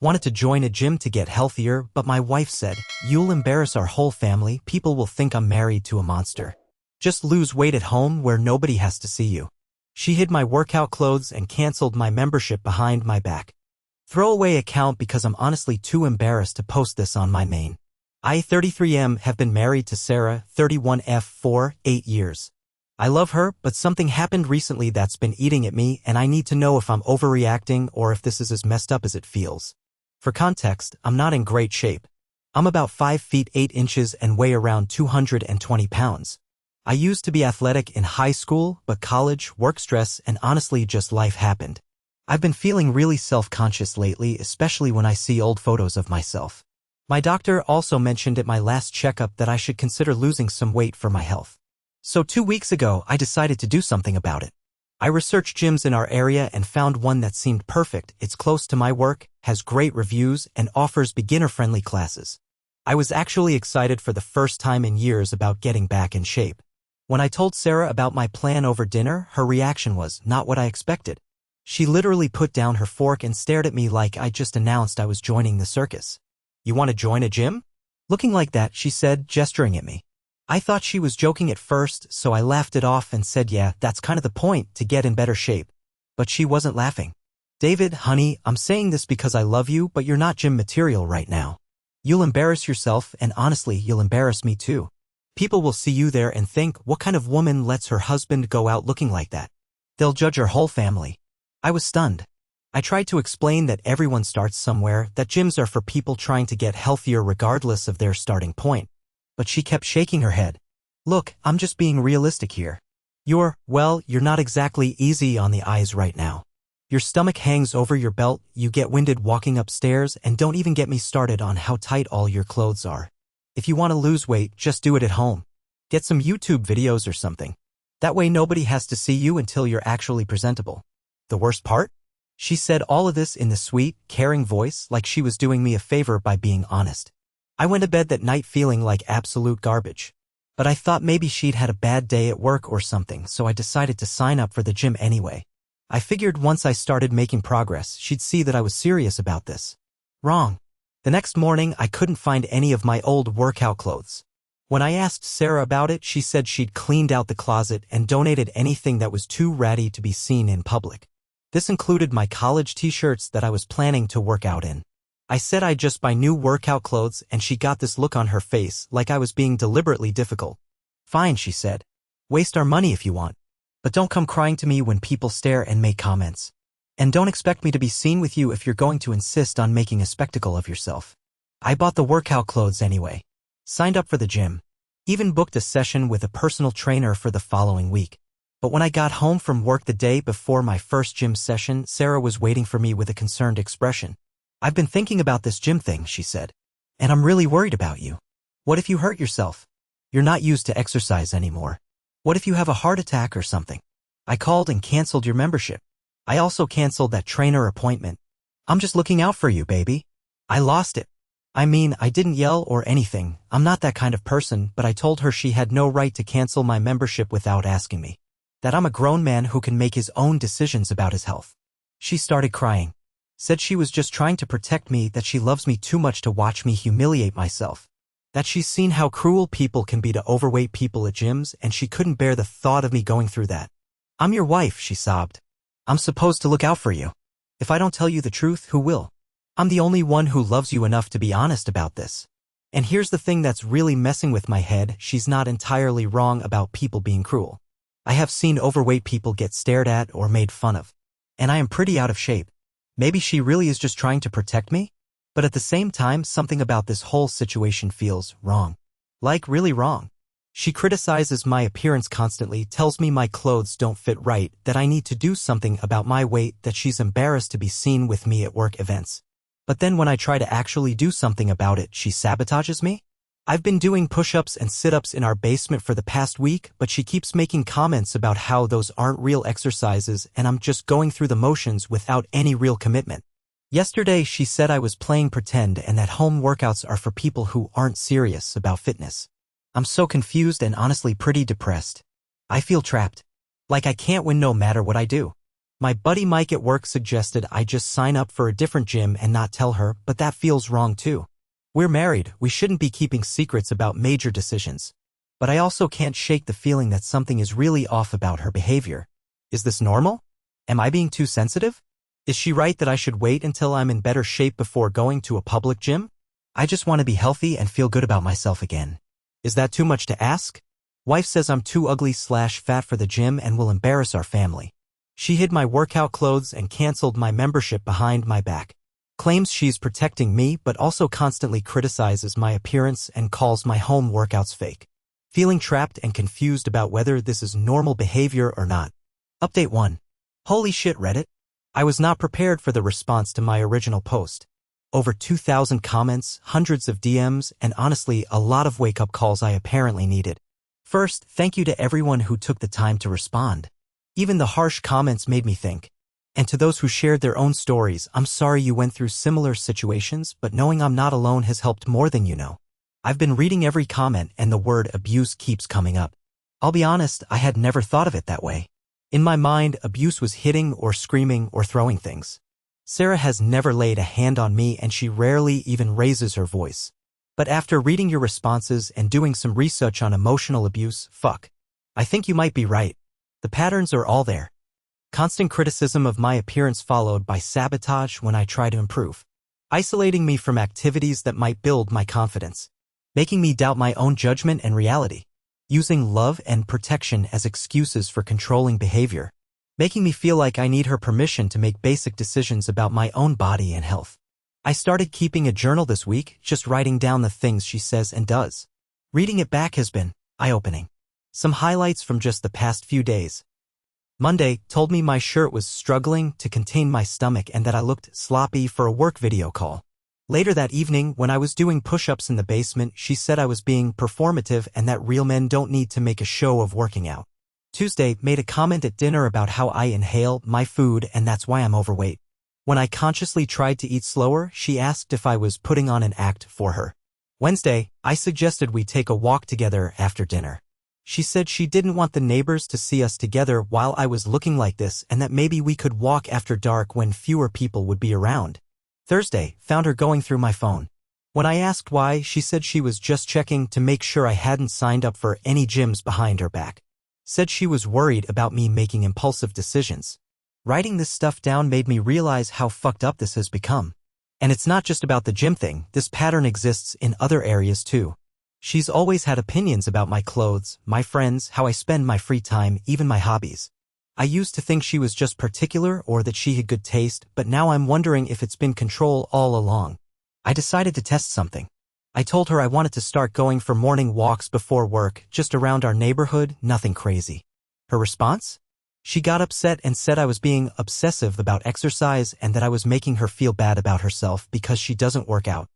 Wanted to join a gym to get healthier, but my wife said, "You'll embarrass our whole family, people will think I'm married to a monster. Just lose weight at home where nobody has to see you." She hid my workout clothes and canceled my membership behind my back. Throwaway account because I'm honestly too embarrassed to post this on my main. I, 33M, have been married to Sarah, 31F, for 8 years. I love her, but something happened recently that's been eating at me, and I need to know if I'm overreacting or if this is as messed up as it feels. For context, I'm not in great shape. I'm about 5 feet 8 inches and weigh around 220 pounds. I used to be athletic in high school, but college, work stress, and honestly just life happened. I've been feeling really self-conscious lately, especially when I see old photos of myself. My doctor also mentioned at my last checkup that I should consider losing some weight for my health. So 2 weeks ago, I decided to do something about it. I researched gyms in our area and found one that seemed perfect. It's close to my work, has great reviews, and offers beginner-friendly classes. I was actually excited for the first time in years about getting back in shape. When I told Sarah about my plan over dinner, her reaction was not what I expected. She literally put down her fork and stared at me like I just announced I was joining the circus. "You want to join a gym?" Looking like that, she said, gesturing at me. I thought she was joking at first, so I laughed it off and said, "Yeah, that's kind of the point, to get in better shape." But she wasn't laughing. "David, honey, I'm saying this because I love you, but you're not gym material right now. You'll embarrass yourself, and honestly, you'll embarrass me too. People will see you there and think, what kind of woman lets her husband go out looking like that? They'll judge her whole family." I was stunned. I tried to explain that everyone starts somewhere, that gyms are for people trying to get healthier regardless of their starting point. But she kept shaking her head. "Look, I'm just being realistic here. You're not exactly easy on the eyes right now. Your stomach hangs over your belt, you get winded walking upstairs, and don't even get me started on how tight all your clothes are. If you want to lose weight, just do it at home. Get some YouTube videos or something. That way nobody has to see you until you're actually presentable." The worst part? She said all of this in the sweet, caring voice like she was doing me a favor by being honest. I went to bed that night feeling like absolute garbage. But I thought maybe she'd had a bad day at work or something, so I decided to sign up for the gym anyway. I figured once I started making progress, she'd see that I was serious about this. Wrong. The next morning, I couldn't find any of my old workout clothes. When I asked Sarah about it, she said she'd cleaned out the closet and donated anything that was too ratty to be seen in public. This included my college t-shirts that I was planning to work out in. I said I'd just buy new workout clothes, and she got this look on her face like I was being deliberately difficult. "Fine," she said. "Waste our money if you want. But don't come crying to me when people stare and make comments. And don't expect me to be seen with you if you're going to insist on making a spectacle of yourself." I bought the workout clothes anyway. Signed up for the gym. Even booked a session with a personal trainer for the following week. But when I got home from work the day before my first gym session, Sarah was waiting for me with a concerned expression. "I've been thinking about this gym thing," she said. "And I'm really worried about you. What if you hurt yourself? You're not used to exercise anymore. What if you have a heart attack or something? I called and canceled your membership. I also canceled that trainer appointment. I'm just looking out for you, baby." I lost it. I mean, I didn't yell or anything. I'm not that kind of person, but I told her she had no right to cancel my membership without asking me. That I'm a grown man who can make his own decisions about his health. She started crying. Said she was just trying to protect me, that she loves me too much to watch me humiliate myself. That she's seen how cruel people can be to overweight people at gyms, and she couldn't bear the thought of me going through that. "I'm your wife," she sobbed. "I'm supposed to look out for you. If I don't tell you the truth, who will? I'm the only one who loves you enough to be honest about this. And here's the thing that's really messing with my head, she's not entirely wrong about people being cruel. I have seen overweight people get stared at or made fun of. And I am pretty out of shape. Maybe she really is just trying to protect me? But at the same time, something about this whole situation feels wrong. Like, really wrong. She criticizes my appearance constantly, tells me my clothes don't fit right, that I need to do something about my weight, that she's embarrassed to be seen with me at work events. But then when I try to actually do something about it, she sabotages me? I've been doing push-ups and sit-ups in our basement for the past week, but she keeps making comments about how those aren't real exercises and I'm just going through the motions without any real commitment. Yesterday, she said I was playing pretend and that home workouts are for people who aren't serious about fitness. I'm so confused and honestly pretty depressed. I feel trapped. Like I can't win no matter what I do. My buddy Mike at work suggested I just sign up for a different gym and not tell her, but that feels wrong too. We're married, we shouldn't be keeping secrets about major decisions. But I also can't shake the feeling that something is really off about her behavior. Is this normal? Am I being too sensitive? Is she right that I should wait until I'm in better shape before going to a public gym? I just want to be healthy and feel good about myself again. Is that too much to ask? Wife says I'm too ugly/fat for the gym and will embarrass our family. She hid my workout clothes and canceled my membership behind my back. Claims she's protecting me but also constantly criticizes my appearance and calls my home workouts fake. Feeling trapped and confused about whether this is normal behavior or not. Update 1. Holy shit, Reddit. I was not prepared for the response to my original post. Over 2,000 comments, hundreds of DMs, and honestly, a lot of wake-up calls I apparently needed. First, thank you to everyone who took the time to respond. Even the harsh comments made me think. And to those who shared their own stories, I'm sorry you went through similar situations, but knowing I'm not alone has helped more than you know. I've been reading every comment and the word abuse keeps coming up. I'll be honest, I had never thought of it that way. In my mind, abuse was hitting or screaming or throwing things. Sarah has never laid a hand on me and she rarely even raises her voice. But after reading your responses and doing some research on emotional abuse, fuck. I think you might be right. The patterns are all there. Constant criticism of my appearance followed by sabotage when I try to improve. Isolating me from activities that might build my confidence. Making me doubt my own judgment and reality. Using love and protection as excuses for controlling behavior. Making me feel like I need her permission to make basic decisions about my own body and health. I started keeping a journal this week, just writing down the things she says and does. Reading it back has been eye-opening. Some highlights from just the past few days. Monday, told me my shirt was struggling to contain my stomach and that I looked sloppy for a work video call. Later that evening, when I was doing push-ups in the basement, she said I was being performative and that real men don't need to make a show of working out. Tuesday, made a comment at dinner about how I inhale my food and that's why I'm overweight. When I consciously tried to eat slower, she asked if I was putting on an act for her. Wednesday, I suggested we take a walk together after dinner. She said she didn't want the neighbors to see us together while I was looking like this and that maybe we could walk after dark when fewer people would be around. Thursday, found her going through my phone. When I asked why, she said she was just checking to make sure I hadn't signed up for any gyms behind her back. Said she was worried about me making impulsive decisions. Writing this stuff down made me realize how fucked up this has become. And it's not just about the gym thing, this pattern exists in other areas too. She's always had opinions about my clothes, my friends, how I spend my free time, even my hobbies. I used to think she was just particular or that she had good taste, but now I'm wondering if it's been control all along. I decided to test something. I told her I wanted to start going for morning walks before work, just around our neighborhood, nothing crazy. Her response? She got upset and said I was being obsessive about exercise and that I was making her feel bad about herself because she doesn't work out.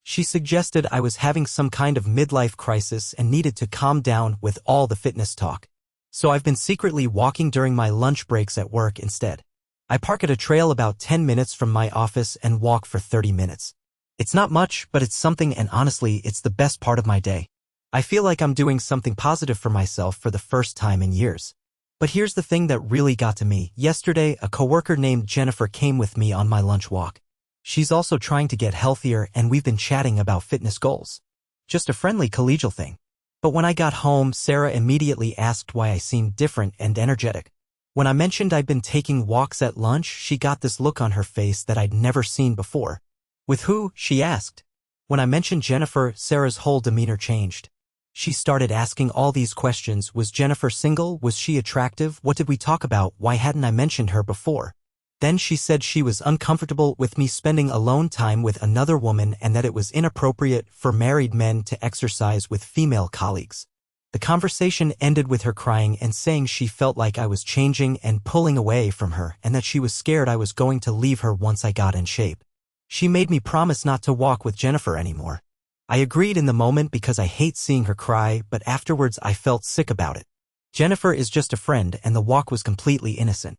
She suggested I was having some kind of midlife crisis and needed to calm down with all the fitness talk. So I've been secretly walking during my lunch breaks at work instead. I park at a trail about 10 minutes from my office and walk for 30 minutes. It's not much, but it's something and honestly, it's the best part of my day. I feel like I'm doing something positive for myself for the first time in years. But here's the thing that really got to me. Yesterday, a coworker named Jennifer came with me on my lunch walk. She's also trying to get healthier and we've been chatting about fitness goals. Just a friendly collegial thing. But when I got home, Sarah immediately asked why I seemed different and energetic. When I mentioned I'd been taking walks at lunch, she got this look on her face that I'd never seen before. With who? She asked. When I mentioned Jennifer, Sarah's whole demeanor changed. She started asking all these questions. Was Jennifer single? Was she attractive? What did we talk about? Why hadn't I mentioned her before? Then she said she was uncomfortable with me spending alone time with another woman and that it was inappropriate for married men to exercise with female colleagues. The conversation ended with her crying and saying she felt like I was changing and pulling away from her and that she was scared I was going to leave her once I got in shape. She made me promise not to walk with Jennifer anymore. I agreed in the moment because I hate seeing her cry, but afterwards I felt sick about it. Jennifer is just a friend and the walk was completely innocent.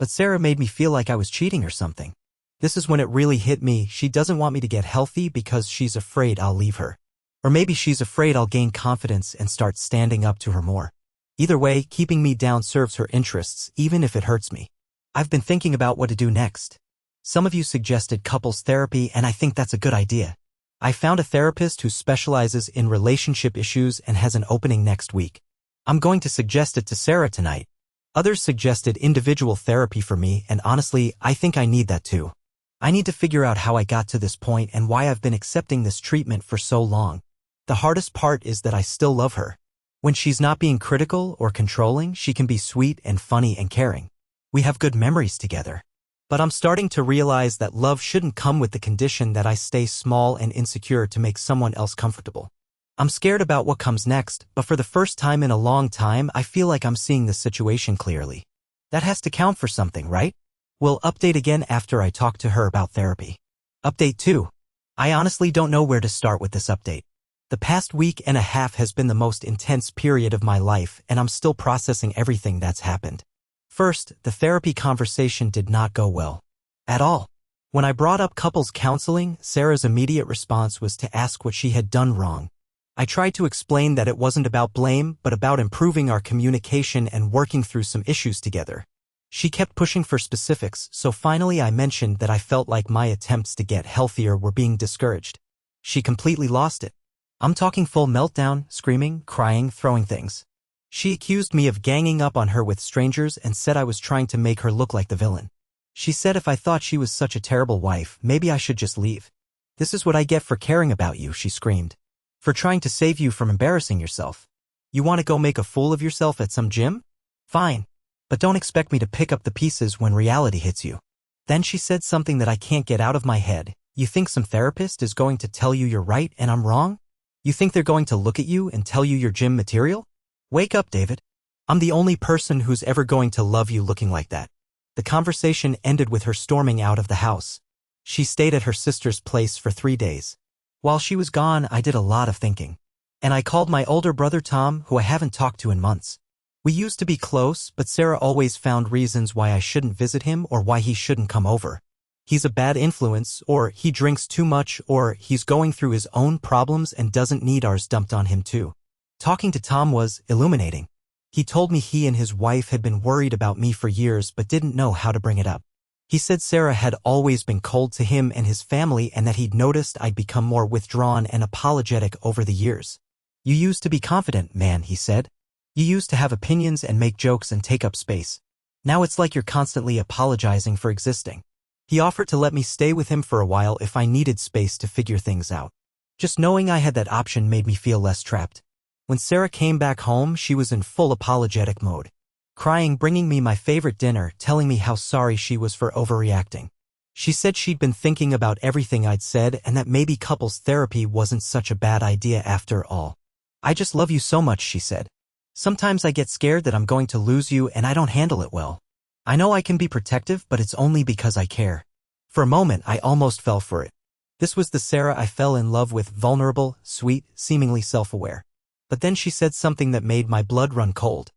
But Sarah made me feel like I was cheating or something. This is when it really hit me. She doesn't want me to get healthy because she's afraid I'll leave her. Or maybe she's afraid I'll gain confidence and start standing up to her more. Either way, keeping me down serves her interests, even if it hurts me. I've been thinking about what to do next. Some of you suggested couples therapy, and I think that's a good idea. I found a therapist who specializes in relationship issues and has an opening next week. I'm going to suggest it to Sarah tonight. Others suggested individual therapy for me, and honestly, I think I need that too. I need to figure out how I got to this point and why I've been accepting this treatment for so long. The hardest part is that I still love her. When she's not being critical or controlling, she can be sweet and funny and caring. We have good memories together. But I'm starting to realize that love shouldn't come with the condition that I stay small and insecure to make someone else comfortable. I'm scared about what comes next, but for the first time in a long time, I feel like I'm seeing the situation clearly. That has to count for something, right? We'll update again after I talk to her about therapy. Update 2. I honestly don't know where to start with this update. The past week and a half has been the most intense period of my life, and I'm still processing everything that's happened. First, the therapy conversation did not go well. At all. When I brought up couples counseling, Sarah's immediate response was to ask what she had done wrong. I tried to explain that it wasn't about blame, but about improving our communication and working through some issues together. She kept pushing for specifics, so finally I mentioned that I felt like my attempts to get healthier were being discouraged. She completely lost it. I'm talking full meltdown, screaming, crying, throwing things. She accused me of ganging up on her with strangers and said I was trying to make her look like the villain. She said if I thought she was such a terrible wife, maybe I should just leave. This is what I get for caring about you, she screamed. For trying to save you from embarrassing yourself. You want to go make a fool of yourself at some gym? Fine. But don't expect me to pick up the pieces when reality hits you. Then she said something that I can't get out of my head. You think some therapist is going to tell you you're right and I'm wrong? You think they're going to look at you and tell you you're gym material? Wake up, David. I'm the only person who's ever going to love you looking like that. The conversation ended with her storming out of the house. She stayed at her sister's place for 3 days. While she was gone, I did a lot of thinking. And I called my older brother Tom, who I haven't talked to in months. We used to be close, but Sarah always found reasons why I shouldn't visit him or why he shouldn't come over. He's a bad influence, or he drinks too much, or he's going through his own problems and doesn't need ours dumped on him too. Talking to Tom was illuminating. He told me he and his wife had been worried about me for years but didn't know how to bring it up. He said Sarah had always been cold to him and his family and that he'd noticed I'd become more withdrawn and apologetic over the years. You used to be confident, man, he said. You used to have opinions and make jokes and take up space. Now it's like you're constantly apologizing for existing. He offered to let me stay with him for a while if I needed space to figure things out. Just knowing I had that option made me feel less trapped. When Sarah came back home, she was in full apologetic mode. Crying, bringing me my favorite dinner, telling me how sorry she was for overreacting. She said she'd been thinking about everything I'd said and that maybe couples therapy wasn't such a bad idea after all. I just love you so much, she said. Sometimes I get scared that I'm going to lose you and I don't handle it well. I know I can be protective, but it's only because I care. For a moment, I almost fell for it. This was the Sarah I fell in love with, vulnerable, sweet, seemingly self-aware. But then she said something that made my blood run cold.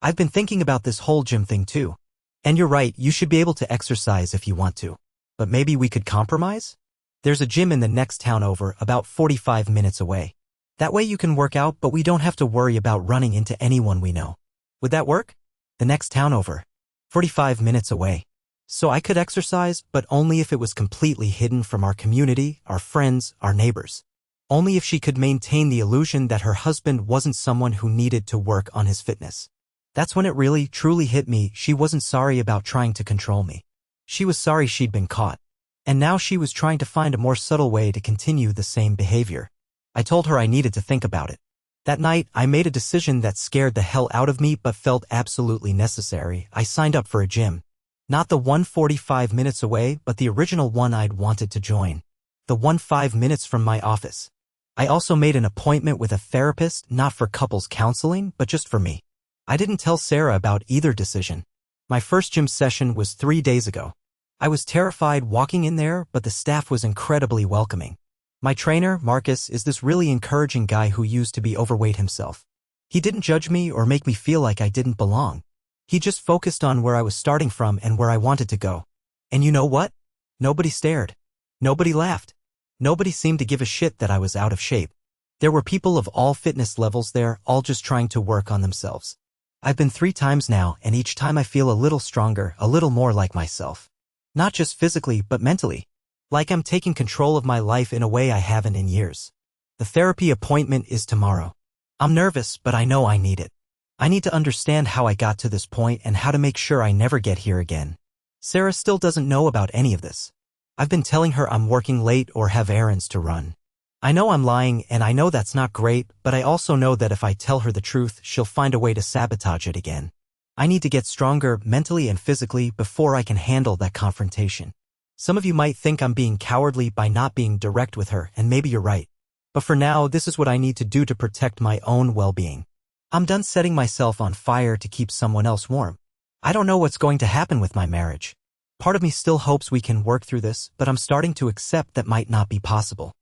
I've been thinking about this whole gym thing too. And you're right, you should be able to exercise if you want to. But maybe we could compromise? There's a gym in the next town over, about 45 minutes away. That way you can work out, but we don't have to worry about running into anyone we know. Would that work? The next town over. 45 minutes away. So I could exercise, but only if it was completely hidden from our community, our friends, our neighbors. Only if she could maintain the illusion that her husband wasn't someone who needed to work on his fitness. That's when it really, truly hit me. She wasn't sorry about trying to control me. She was sorry she'd been caught. And now she was trying to find a more subtle way to continue the same behavior. I told her I needed to think about it. That night, I made a decision that scared the hell out of me but felt absolutely necessary. I signed up for a gym. Not the one 45 minutes away, but the original one I'd wanted to join. The one 5 minutes from my office. I also made an appointment with a therapist, not for couples counseling, but just for me. I didn't tell Sarah about either decision. My first gym session was 3 days ago. I was terrified walking in there, but the staff was incredibly welcoming. My trainer, Marcus, is this really encouraging guy who used to be overweight himself. He didn't judge me or make me feel like I didn't belong. He just focused on where I was starting from and where I wanted to go. And you know what? Nobody stared. Nobody laughed. Nobody seemed to give a shit that I was out of shape. There were people of all fitness levels there, all just trying to work on themselves. I've been 3 times now, and each time I feel a little stronger, a little more like myself. Not just physically, but mentally. Like I'm taking control of my life in a way I haven't in years. The therapy appointment is tomorrow. I'm nervous, but I know I need it. I need to understand how I got to this point and how to make sure I never get here again. Sarah still doesn't know about any of this. I've been telling her I'm working late or have errands to run. I know I'm lying, and I know that's not great, but I also know that if I tell her the truth, she'll find a way to sabotage it again. I need to get stronger mentally and physically before I can handle that confrontation. Some of you might think I'm being cowardly by not being direct with her, and maybe you're right. But for now, this is what I need to do to protect my own well-being. I'm done setting myself on fire to keep someone else warm. I don't know what's going to happen with my marriage. Part of me still hopes we can work through this, but I'm starting to accept that might not be possible.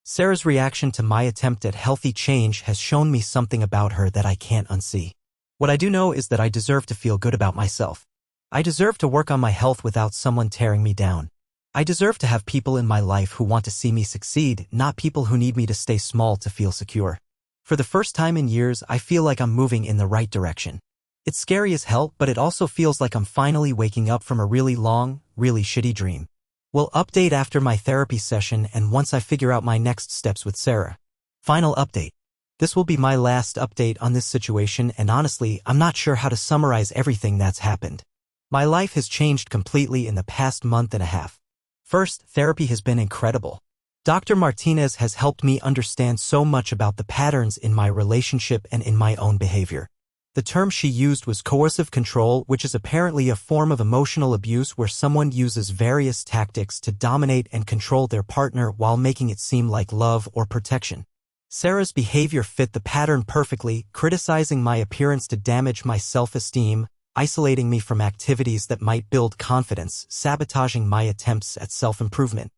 Sarah's reaction to my attempt at healthy change has shown me something about her that I can't unsee. What I do know is that I deserve to feel good about myself. I deserve to work on my health without someone tearing me down. I deserve to have people in my life who want to see me succeed, not people who need me to stay small to feel secure. For the first time in years, I feel like I'm moving in the right direction. It's scary as hell, but it also feels like I'm finally waking up from a really long, really shitty dream. We'll update after my therapy session and once I figure out my next steps with Sarah. Final update. This will be my last update on this situation, and honestly, I'm not sure how to summarize everything that's happened. My life has changed completely in the past month and a half. First, therapy has been incredible. Dr. Martinez has helped me understand so much about the patterns in my relationship and in my own behavior. The term she used was coercive control, which is apparently a form of emotional abuse where someone uses various tactics to dominate and control their partner while making it seem like love or protection. Sarah's behavior fit the pattern perfectly, criticizing my appearance to damage my self-esteem, isolating me from activities that might build confidence, sabotaging my attempts at self-improvement,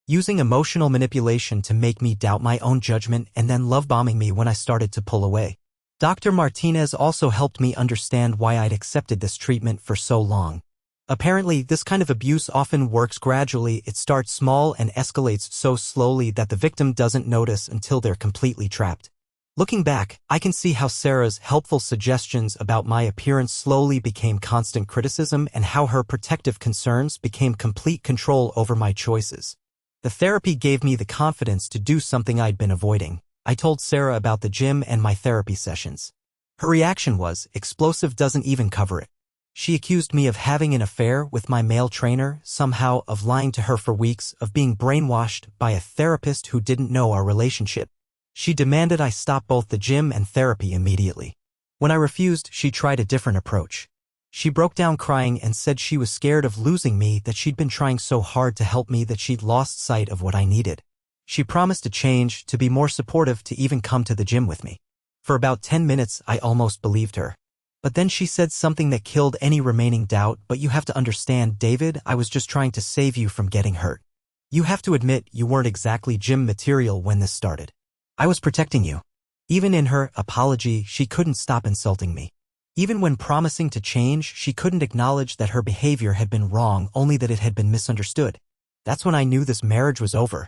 using emotional manipulation to make me doubt my own judgment, and then love-bombing me when I started to pull away. Dr. Martinez also helped me understand why I'd accepted this treatment for so long. Apparently, this kind of abuse often works gradually. It starts small and escalates so slowly that the victim doesn't notice until they're completely trapped. Looking back, I can see how Sarah's helpful suggestions about my appearance slowly became constant criticism and how her protective concerns became complete control over my choices. The therapy gave me the confidence to do something I'd been avoiding. I told Sarah about the gym and my therapy sessions. Her reaction was, "Explosive doesn't even cover it." She accused me of having an affair with my male trainer, somehow of lying to her for weeks, of being brainwashed by a therapist who didn't know our relationship. She demanded I stop both the gym and therapy immediately. When I refused, she tried a different approach. She broke down crying and said she was scared of losing me, that she'd been trying so hard to help me that she'd lost sight of what I needed. She promised to change, to be more supportive, to even come to the gym with me. For about 10 minutes, I almost believed her. But then she said something that killed any remaining doubt. "But you have to understand, David, I was just trying to save you from getting hurt. You have to admit you weren't exactly gym material when this started. I was protecting you." Even in her apology, she couldn't stop insulting me. Even when promising to change, she couldn't acknowledge that her behavior had been wrong, only that it had been misunderstood. That's when I knew this marriage was over.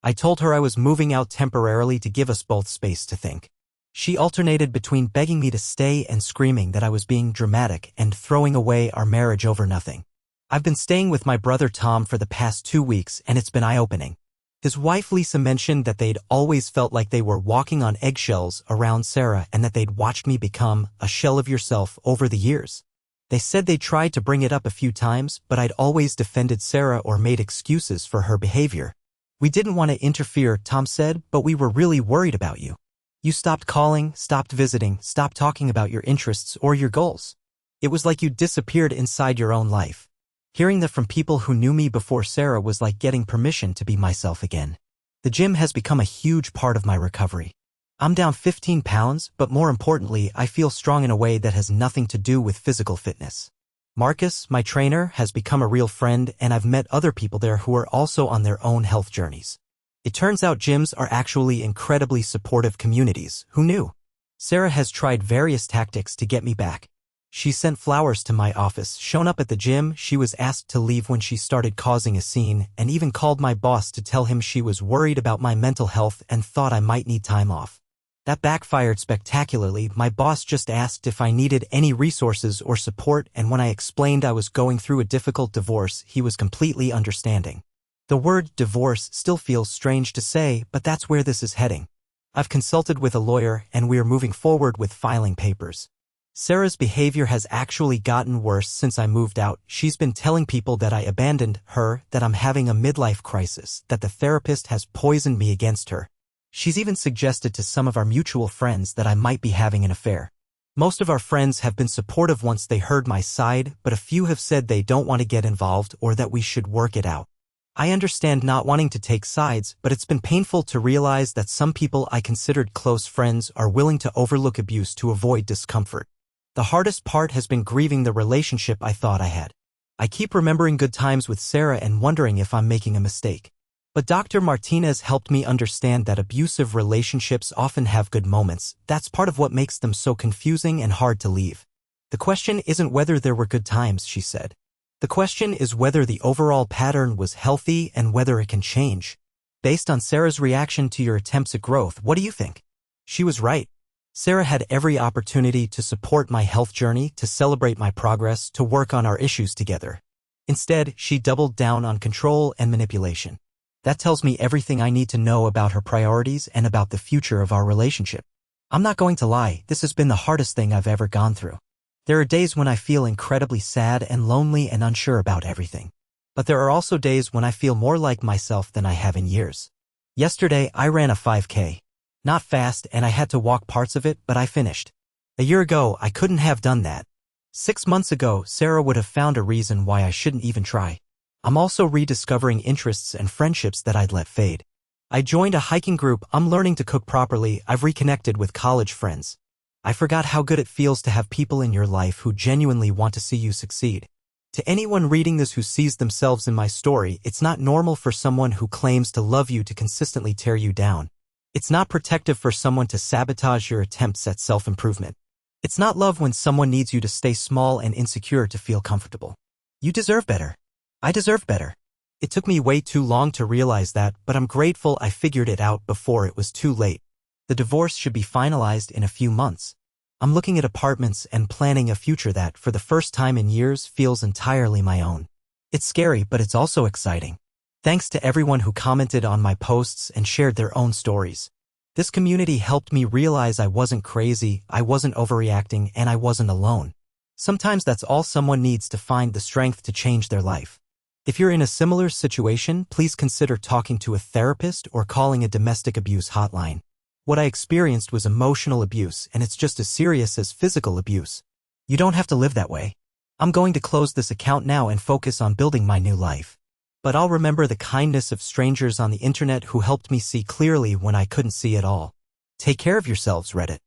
I told her I was moving out temporarily to give us both space to think. She alternated between begging me to stay and screaming that I was being dramatic and throwing away our marriage over nothing. I've been staying with my brother Tom for the past 2 weeks, and it's been eye-opening. His wife Lisa mentioned that they'd always felt like they were walking on eggshells around Sarah and that they'd watched me become a shell of yourself over the years. They said they tried to bring it up a few times, but I'd always defended Sarah or made excuses for her behavior. "We didn't want to interfere," Tom said, "but we were really worried about you. You stopped calling, stopped visiting, stopped talking about your interests or your goals. It was like you disappeared inside your own life." Hearing that from people who knew me before Sarah was like getting permission to be myself again. The gym has become a huge part of my recovery. I'm down 15 pounds, but more importantly, I feel strong in a way that has nothing to do with physical fitness. Marcus, my trainer, has become a real friend, and I've met other people there who are also on their own health journeys. It turns out gyms are actually incredibly supportive communities. Who knew? Sarah has tried various tactics to get me back. She sent flowers to my office, shown up at the gym, she was asked to leave when she started causing a scene, and even called my boss to tell him she was worried about my mental health and thought I might need time off. That backfired spectacularly. My boss just asked if I needed any resources or support, and when I explained I was going through a difficult divorce, he was completely understanding. The word divorce still feels strange to say, but that's where this is heading. I've consulted with a lawyer, and we're moving forward with filing papers. Sarah's behavior has actually gotten worse since I moved out. She's been telling people that I abandoned her, that I'm having a midlife crisis, that the therapist has poisoned me against her. She's even suggested to some of our mutual friends that I might be having an affair. Most of our friends have been supportive once they heard my side, but a few have said they don't want to get involved or that we should work it out. I understand not wanting to take sides, but it's been painful to realize that some people I considered close friends are willing to overlook abuse to avoid discomfort. The hardest part has been grieving the relationship I thought I had. I keep remembering good times with Sarah and wondering if I'm making a mistake. But Dr. Martinez helped me understand that abusive relationships often have good moments. That's part of what makes them so confusing and hard to leave. The question isn't whether there were good times, she said. The question is whether the overall pattern was healthy and whether it can change. Based on Sarah's reaction to your attempts at growth, what do you think? She was right. Sarah had every opportunity to support my health journey, to celebrate my progress, to work on our issues together. Instead, she doubled down on control and manipulation. That tells me everything I need to know about her priorities and about the future of our relationship. I'm not going to lie, this has been the hardest thing I've ever gone through. There are days when I feel incredibly sad and lonely and unsure about everything. But there are also days when I feel more like myself than I have in years. Yesterday, I ran a 5K. Not fast, and I had to walk parts of it, but I finished. A year ago, I couldn't have done that. 6 months ago, Sarah would have found a reason why I shouldn't even try. I'm also rediscovering interests and friendships that I'd let fade. I joined a hiking group. I'm learning to cook properly. I've reconnected with college friends. I forgot how good it feels to have people in your life who genuinely want to see you succeed. To anyone reading this who sees themselves in my story, it's not normal for someone who claims to love you to consistently tear you down. It's not protective for someone to sabotage your attempts at self-improvement. It's not love when someone needs you to stay small and insecure to feel comfortable. You deserve better. I deserve better. It took me way too long to realize that, but I'm grateful I figured it out before it was too late. The divorce should be finalized in a few months. I'm looking at apartments and planning a future that, for the first time in years, feels entirely my own. It's scary, but it's also exciting. Thanks to everyone who commented on my posts and shared their own stories. This community helped me realize I wasn't crazy, I wasn't overreacting, and I wasn't alone. Sometimes that's all someone needs to find the strength to change their life. If you're in a similar situation, please consider talking to a therapist or calling a domestic abuse hotline. What I experienced was emotional abuse, and it's just as serious as physical abuse. You don't have to live that way. I'm going to close this account now and focus on building my new life. But I'll remember the kindness of strangers on the internet who helped me see clearly when I couldn't see at all. Take care of yourselves, Reddit.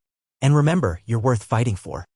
And remember, you're worth fighting for.